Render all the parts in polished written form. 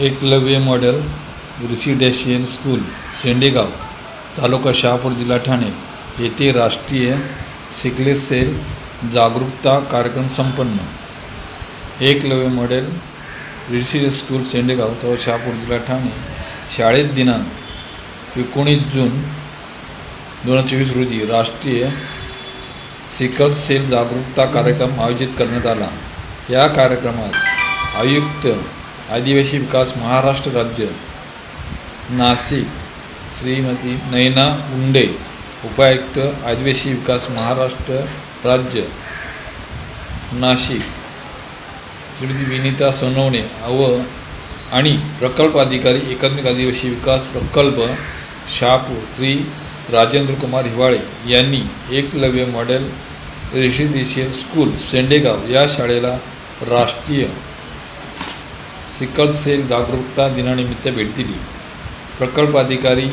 Eklavya model residential school सेंडेगाव तालुका शहापूर जिल्हा ठाणे येथे राष्ट्रीय सिकलेस सेल जागरूकता कार्यक्रम संपन्न। एकलव्य मॉडेल रेसिडेन्शियल स्कूल सेंडेगाव तालुका शहापूर जिल्हा ठाणे शाळेत दिनांक 19 जून 2024 रोजी राष्ट्रीय सिकल सेल जागरूकता कार्यक्रम आयोजित करण्यात आला। या कार्यक्रमास आयुक्त आदिवासी विकास महाराष्ट्र राज्य नाशिक श्रीमती नयना उंडे, उपायुक्त आदिवासी विकास महाराष्ट्र राज्य नाशिक श्रीमती विनीता सोनवणे आणि प्रकल्प अधिकारी एकात्मिक आदिवासी विकास प्रकल्प शहापूर श्री राजेंद्र कुमार हिवाळे यांनी एकलव्य मॉडेल रेसिडेन्शियल स्कूल सेंडेगाव या शाळेला राष्ट्रीय सिकल सेल जागरूकता दिनानिमित्त भेट दिली। प्रकल्प अधिकारी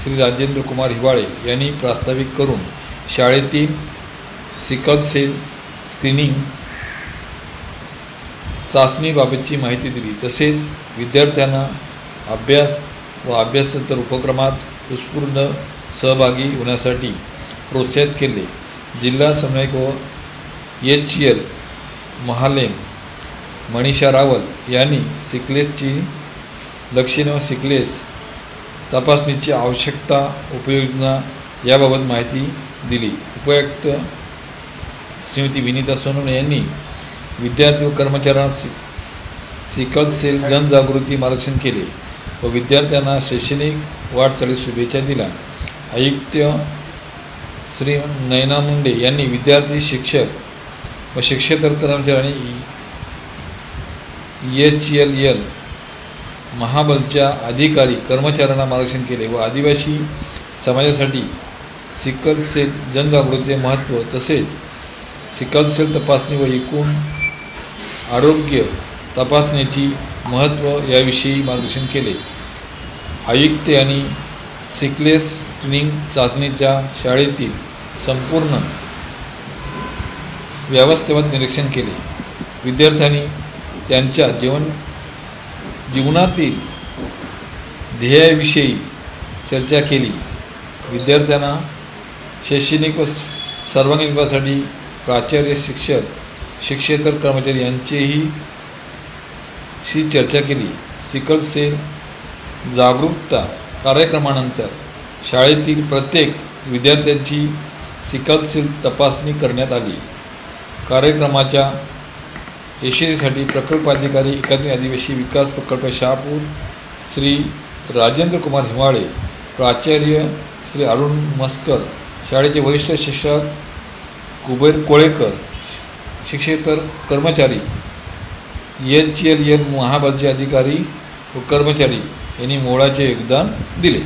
श्री राजेंद्र कुमार हिवाळे यांनी प्रास्ताविक करून शाळेतील सिकल सेल स्क्रीनिंग चाचणीबाबतची माहिती दिली। तसेच विद्यार्थ्यांना अभ्यास व अभ्यासेतर उपक्रमात उत्स्फूर्त सहभागी होण्यासाठी प्रोत्साहित केले। जिल्हा समन्वयक व HCL महालेम मनीषा रावल यांनी सिकलेसची लक्षणे व सिकलेस तपासणीची आवश्यकता उपयोजना याबाबत माहिती दिली। उपायुक्त श्रीमती विनीता सोनवणे यांनी विद्यार्थी व कर्मचाऱ्यांना सिकल सेल जनजागृती मार्गदर्शन केले व विद्यार्थ्यांना शैक्षणिक वाटचालीस शुभेच्छा दिल्या। आयुक्त श्री नयना मुंडे यांनी विद्यार्थी, शिक्षक व शिक्षकेतर कर्मचाऱ्यांनी HCL महाबलच्या अधिकारी कर्मचाऱ्यांना मार्गदर्शन केले व आदिवासी समाजासाठी सिकल सेल जनजागृतीचे महत्त्व तसेच सिकल सेल तपासणी व एकूण आरोग्य तपासणीची महत्त्व याविषयी मार्गदर्शन केले। आयुक्त यांनी सिकलेस स्क्रीनिंग चाचणीच्या शाळेतील संपूर्ण व्यवस्थेवर निरीक्षण केले। विद्यार्थ्यांनी त्यांच्या जीवनातील ध्येयाविषयी चर्चा केली। विद्यार्थ्यांना शैक्षणिक व सर्वांगीण विकासासाठी प्राचार्य, शिक्षक, शिक्षकेतर कर्मचारी यांचीही चर्चा केली। सिकल सेल जागरूकता कार्यक्रमानंतर शाळेतील प्रत्येक विद्यार्थ्यांची सिकल सेल तपासणी करण्यात आली। कार्यक्रमाच्या यशस्वीसाठी प्रकल्प अधिकारी एकात्मिक आदिवासी विकास प्रकल्प शहापूर श्री राजेंद्र कुमार हिवाळे, प्राचार्य श्री अरुण मस्कर, शाळेचे वरिष्ठ शिक्षक कुबेर कोळेकर, शिक्षकेतर कर्मचारी, HCL महाबलचे अधिकारी व कर्मचारी यांनी मोलाचे योगदान दिले।